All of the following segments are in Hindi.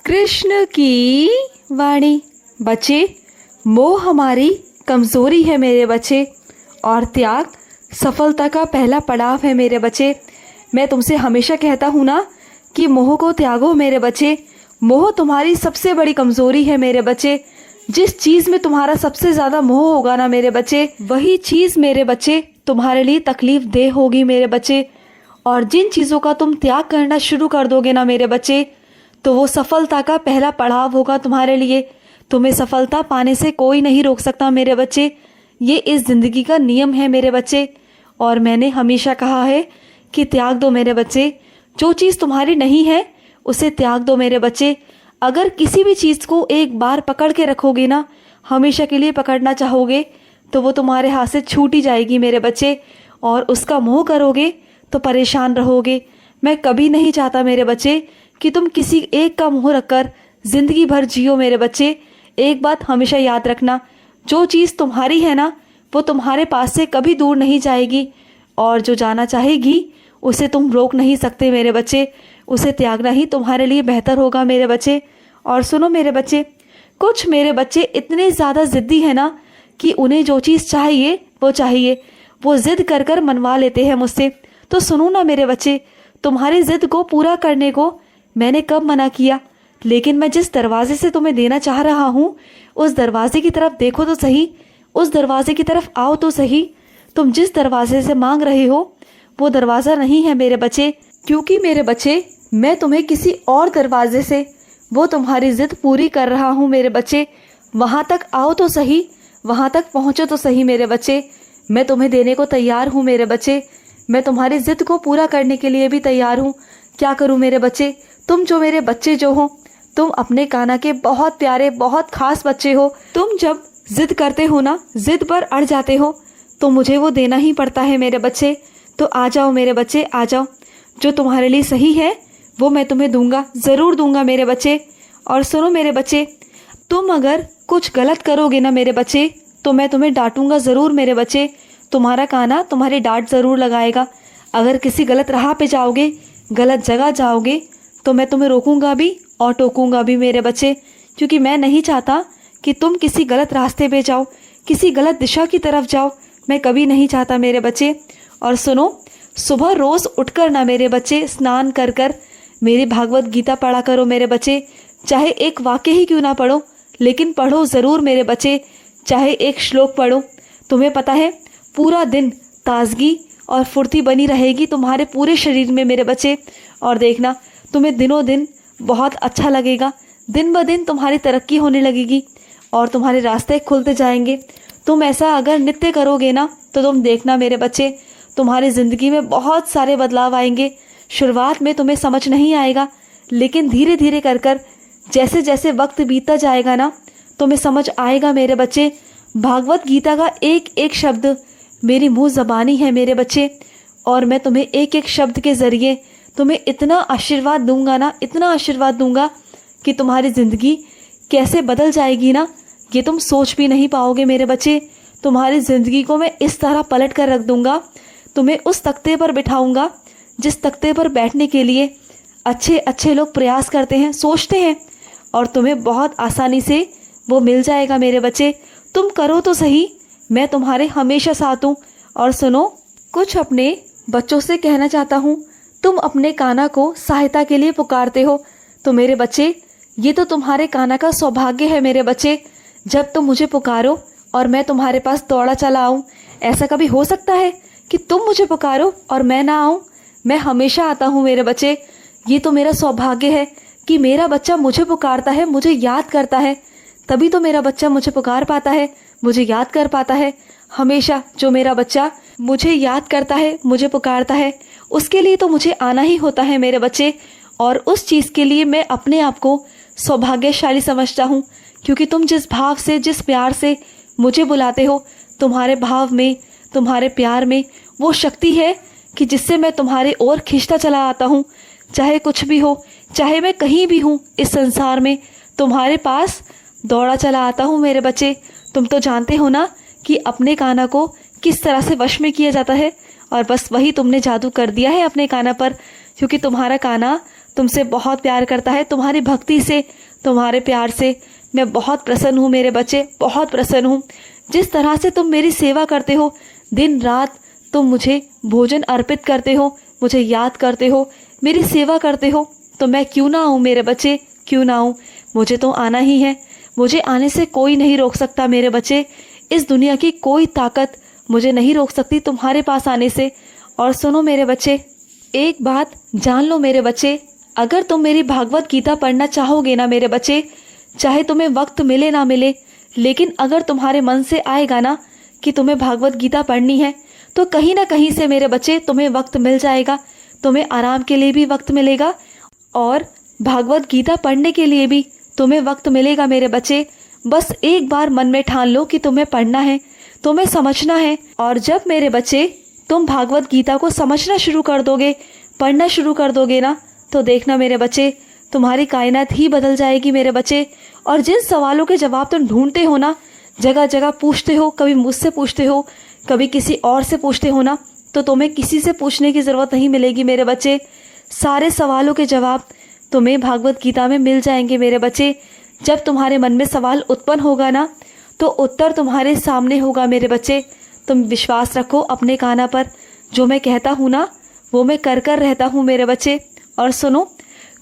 कृष्ण की वाणी। बच्चे, मोह हमारी कमज़ोरी है मेरे बच्चे, और त्याग सफलता का पहला पड़ाव है मेरे बच्चे। मैं तुमसे हमेशा कहता हूँ ना कि मोह को त्यागो मेरे बच्चे। मोह तुम्हारी सबसे बड़ी कमज़ोरी है मेरे बच्चे। जिस चीज़ में तुम्हारा सबसे ज़्यादा मोह होगा ना मेरे बच्चे, वही चीज़ मेरे बच्चे तुम्हारे लिए तकलीफ दे होगी मेरे बच्चे। और जिन चीज़ों का तुम त्याग करना शुरू कर दोगे ना मेरे बच्चे, तो वो सफलता का पहला पड़ाव होगा तुम्हारे लिए। तुम्हें सफलता पाने से कोई नहीं रोक सकता मेरे बच्चे। ये इस ज़िंदगी का नियम है मेरे बच्चे। और मैंने हमेशा कहा है कि त्याग दो मेरे बच्चे। जो चीज़ तुम्हारी नहीं है उसे त्याग दो मेरे बच्चे। अगर किसी भी चीज़ को एक बार पकड़ के रखोगे ना, हमेशा के लिए पकड़ना चाहोगे, तो वो तुम्हारे हाथ से छूट ही जाएगी मेरे बच्चे। और उसका मोह करोगे तो परेशान रहोगे। मैं कभी नहीं चाहता मेरे बच्चे कि तुम किसी एक का मोह रखकर ज़िंदगी भर जियो मेरे बच्चे। एक बात हमेशा याद रखना, जो चीज़ तुम्हारी है ना, वो तुम्हारे पास से कभी दूर नहीं जाएगी, और जो जाना चाहेगी उसे तुम रोक नहीं सकते मेरे बच्चे। उसे त्यागना ही तुम्हारे लिए बेहतर होगा मेरे बच्चे। और सुनो मेरे बच्चे, कुछ मेरे बच्चे इतने ज़्यादा ज़िद्दी हैं ना कि उन्हें जो चीज़ चाहिए वो ज़िद कर कर मनवा लेते हैं मुझसे। तो सुनो ना मेरे बच्चे, तुम्हारी ज़िद को पूरा करने को मैंने कब मना किया? लेकिन मैं जिस दरवाजे से तुम्हें देना चाह रहा हूँ, उस दरवाजे की तरफ देखो तो सही, उस दरवाजे की तरफ आओ तो सही। तुम जिस दरवाजे से मांग रहे हो वो दरवाज़ा नहीं है मेरे बच्चे, क्योंकि मेरे बच्चे मैं तुम्हें किसी और दरवाजे से वो तुम्हारी ज़िद पूरी कर रहा हूँ मेरे बच्चे। वहाँ तक आओ तो सही, वहाँ तक पहुँचो तो सही मेरे बच्चे। मैं तुम्हें देने को तैयार हूँ मेरे बच्चे। मैं तुम्हारी ज़िद को पूरा करने के लिए भी तैयार हूँ। क्या करूँ मेरे बच्चे? तुम जो मेरे बच्चे जो हो, तुम अपने कान्हा के बहुत प्यारे बहुत खास बच्चे हो। तुम जब ज़िद करते हो ना, ज़िद पर अड़ जाते हो, तो मुझे वो देना ही पड़ता है मेरे बच्चे। तो आ जाओ मेरे बच्चे, आ जाओ। जो तुम्हारे लिए सही है वो मैं तुम्हें दूंगा, ज़रूर दूंगा मेरे बच्चे। और सुनो मेरे बच्चे, तुम अगर कुछ गलत करोगे ना मेरे बच्चे, तो मैं तुम्हें डांटूंगा ज़रूर मेरे बच्चे। तुम्हारा कान्हा तुम्हारी डांट ज़रूर लगाएगा। अगर किसी गलत राह पे जाओगे, गलत जगह जाओगे, तो मैं तुम्हें रोकूंगा भी और टोकूंगा भी मेरे बच्चे, क्योंकि मैं नहीं चाहता कि तुम किसी गलत रास्ते पे जाओ, किसी गलत दिशा की तरफ जाओ। मैं कभी नहीं चाहता मेरे बच्चे। और सुनो, सुबह रोज़ उठकर ना मेरे बच्चे स्नान कर कर मेरी भागवत गीता पढ़ा करो मेरे बच्चे। चाहे एक वाक्य ही क्यों ना पढ़ो, लेकिन पढ़ो ज़रूर मेरे बच्चे। चाहे एक श्लोक पढ़ो। तुम्हें पता है, पूरा दिन ताजगी और फुर्ती बनी रहेगी तुम्हारे पूरे शरीर में मेरे बच्चे। और देखना, तुम्हें दिनों दिन बहुत अच्छा लगेगा। दिन ब दिन तुम्हारी तरक्की होने लगेगी और तुम्हारे रास्ते खुलते जाएंगे। तुम ऐसा अगर नित्य करोगे ना, तो तुम देखना मेरे बच्चे, तुम्हारी ज़िंदगी में बहुत सारे बदलाव आएंगे। शुरुआत में तुम्हें समझ नहीं आएगा, लेकिन धीरे धीरे कर कर जैसे जैसे वक्त बीतता जाएगा ना, तुम्हें समझ आएगा मेरे बच्चे। भागवत गीता का एक एक शब्द मेरी मुँह ज़बानी है मेरे बच्चे, और मैं तुम्हें एक एक शब्द के ज़रिए तुम्हें इतना आशीर्वाद दूंगा ना, इतना आशीर्वाद दूंगा कि तुम्हारी ज़िंदगी कैसे बदल जाएगी ना, ये तुम सोच भी नहीं पाओगे मेरे बच्चे। तुम्हारी ज़िंदगी को मैं इस तरह पलट कर रख दूंगा। तुम्हें उस तख्ते पर बिठाऊंगा जिस तख्ते पर बैठने के लिए अच्छे अच्छे लोग प्रयास करते हैं, सोचते हैं, और तुम्हें बहुत आसानी से वो मिल जाएगा मेरे बच्चे। तुम करो तो सही, मैं तुम्हारे हमेशा साथ हूँ। और सुनो, कुछ अपने बच्चों से कहना चाहता हूँ। तुम अपने कान्हा को सहायता के लिए पुकारते हो, तो मेरे बच्चे, ये तो तुम्हारे कान्हा का सौभाग्य है मेरे बच्चे। जब तुम मुझे पुकारो और मैं तुम्हारे पास दौड़ा चला आऊँ। ऐसा कभी हो सकता है कि तुम मुझे पुकारो और मैं ना आऊँ? मैं हमेशा आता हूँ मेरे बच्चे। ये तो मेरा सौभाग्य है कि मेरा बच्चा मुझे पुकारता है, मुझे याद करता है। तभी तो मेरा बच्चा मुझे पुकार पाता है, मुझे याद कर पाता है। हमेशा जो मेरा बच्चा मुझे याद करता है, मुझे पुकारता है, उसके लिए तो मुझे आना ही होता है मेरे बच्चे। और उस चीज़ के लिए मैं अपने आप को सौभाग्यशाली समझता हूँ, क्योंकि तुम जिस भाव से, जिस प्यार से मुझे बुलाते हो, तुम्हारे भाव में, तुम्हारे प्यार में वो शक्ति है कि जिससे मैं तुम्हारे ओर खींचता चला आता हूँ। चाहे कुछ भी हो, चाहे मैं कहीं भी हूँ इस संसार में, तुम्हारे पास दौड़ा चला आता हूँ मेरे बच्चे। तुम तो जानते हो ना कि अपने कान्हा को किस तरह से वश में किया जाता है, और बस वही तुमने जादू कर दिया है अपने कान्हा पर, क्योंकि तुम्हारा कान्हा तुमसे बहुत प्यार करता है। तुम्हारी भक्ति से, तुम्हारे प्यार से मैं बहुत प्रसन्न हूँ मेरे बच्चे, बहुत प्रसन्न हूँ। जिस तरह से तुम मेरी सेवा करते हो, दिन रात तुम मुझे भोजन अर्पित करते हो, मुझे याद करते हो, मेरी सेवा करते हो, तो मैं क्यों ना आऊँ मेरे बच्चे, क्यों ना आऊँ। मुझे तो आना ही है, मुझे आने से कोई नहीं रोक सकता मेरे बच्चे। इस दुनिया की कोई ताकत मुझे नहीं रोक सकती तुम्हारे पास आने से। और सुनो मेरे बच्चे, एक बात जान लो मेरे बच्चे, अगर तुम मेरी भागवत गीता पढ़ना चाहोगे ना मेरे बच्चे, चाहे तुम्हें वक्त मिले ना मिले, लेकिन अगर तुम्हारे मन से आएगा ना कि तुम्हें भागवत गीता पढ़नी है, तो कहीं ना कहीं से मेरे बच्चे तुम्हें वक्त मिल जाएगा। तुम्हें आराम के लिए भी वक्त मिलेगा और भागवत गीता पढ़ने के लिए भी तुम्हें वक्त मिलेगा मेरे बच्चे। बस एक बार मन में ठान लो कि तुम्हें पढ़ना है, तुम्हें समझना है। और जब मेरे बच्चे तुम भागवत गीता को समझना शुरू कर दोगे, पढ़ना शुरू कर दोगे ना, तो देखना मेरे बच्चे, तुम्हारी कायनात ही बदल जाएगी मेरे बच्चे। और जिन सवालों के जवाब तुम ढूंढते हो ना, जगह जगह पूछते हो, कभी मुझसे पूछते हो, कभी किसी और से पूछते हो ना, तो तुम्हें किसी से पूछने की ज़रूरत नहीं मिलेगी मेरे बच्चे। सारे सवालों के जवाब तुम्हें भागवत गीता में मिल जाएंगे मेरे बच्चे। जब तुम्हारे मन में सवाल उत्पन्न होगा ना, तो उत्तर तुम्हारे सामने होगा मेरे बच्चे। तुम विश्वास रखो अपने काना पर, जो मैं कहता हूँ ना वो मैं कर कर रहता हूँ मेरे बच्चे। और सुनो,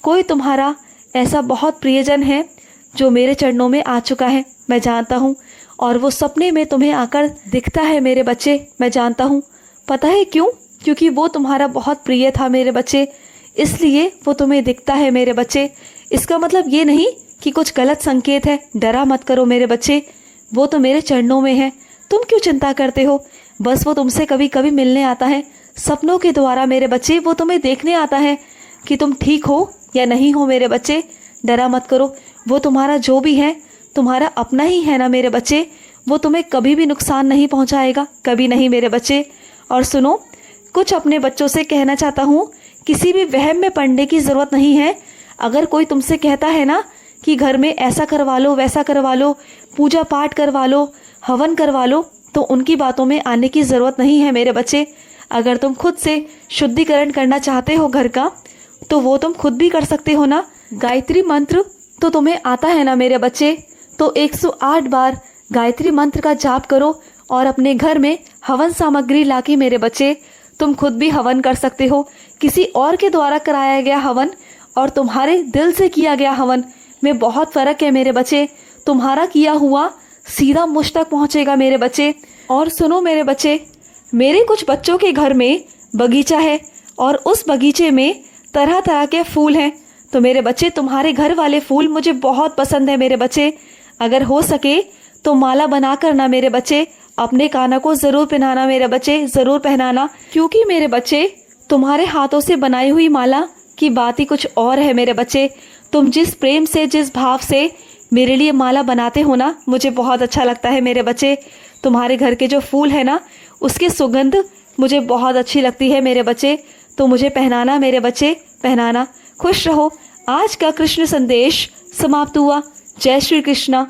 कोई तुम्हारा ऐसा बहुत प्रियजन है जो मेरे चरणों में आ चुका है, मैं जानता हूँ, और वो सपने में तुम्हें आकर दिखता है मेरे बच्चे, मैं जानता हूँ। पता है क्यों? क्योंकि वो तुम्हारा बहुत प्रिय था मेरे बच्चे, इसलिए वो तुम्हें दिखता है मेरे बच्चे। इसका मतलब ये नहीं कि कुछ गलत संकेत है, डरा मत करो मेरे बच्चे, वो तो मेरे चरणों में है। तुम क्यों चिंता करते हो? बस वो तुमसे कभी कभी मिलने आता है सपनों के द्वारा मेरे बच्चे, वो तुम्हें देखने आता है कि तुम ठीक हो या नहीं हो मेरे बच्चे। डरा मत करो, वो तुम्हारा जो भी है तुम्हारा अपना ही है ना मेरे बच्चे, वो तुम्हें कभी भी नुकसान नहीं पहुंचाएगा, कभी नहीं मेरे बच्चे। और सुनो, कुछ अपने बच्चों से कहना चाहता हूँ, किसी भी वहम में पड़ने की ज़रूरत नहीं है। अगर कोई तुमसे कहता है ना कि घर में ऐसा करवा लो, वैसा करवा लो, पूजा पाठ करवा लो, हवन करवा लो, तो उनकी बातों में आने की ज़रूरत नहीं है मेरे बच्चे। अगर तुम खुद से शुद्धिकरण करना चाहते हो घर का, तो वो तुम खुद भी कर सकते हो ना। गायत्री मंत्र तो तुम्हें आता है ना मेरे बच्चे, तो 108 बार गायत्री मंत्र का जाप करो और अपने घर में हवन सामग्री लाके मेरे बच्चे तुम खुद भी हवन कर सकते हो। किसी और के द्वारा कराया गया हवन और तुम्हारे दिल से किया गया हवन में बहुत फ़र्क है मेरे बच्चे। तुम्हारा किया हुआ सीधा मुझ तक पहुँचेगा मेरे बच्चे। और सुनो मेरे बच्चे, मेरे कुछ बच्चों के घर में बगीचा है और उस बगीचे में तरह तरह के फूल हैं। तो मेरे बच्चे, तुम्हारे घर वाले फूल मुझे बहुत पसंद है मेरे बच्चे। अगर हो सके तो माला बना कर ना मेरे बच्चे अपने काना को ज़रूर पहनाना मेरे बच्चे, ज़रूर पहनाना। क्योंकि मेरे बच्चे, तुम्हारे हाथों से बनाई हुई माला की बात ही कुछ और है मेरे बच्चे। तुम जिस प्रेम से, जिस भाव से मेरे लिए माला बनाते हो ना, मुझे बहुत अच्छा लगता है मेरे बच्चे। तुम्हारे घर के जो फूल है ना, उसकी सुगंध मुझे बहुत अच्छी लगती है मेरे बच्चे। तो मुझे पहनाना मेरे बच्चे, पहनाना। खुश रहो। आज का कृष्ण संदेश समाप्त हुआ। जय श्री कृष्णा।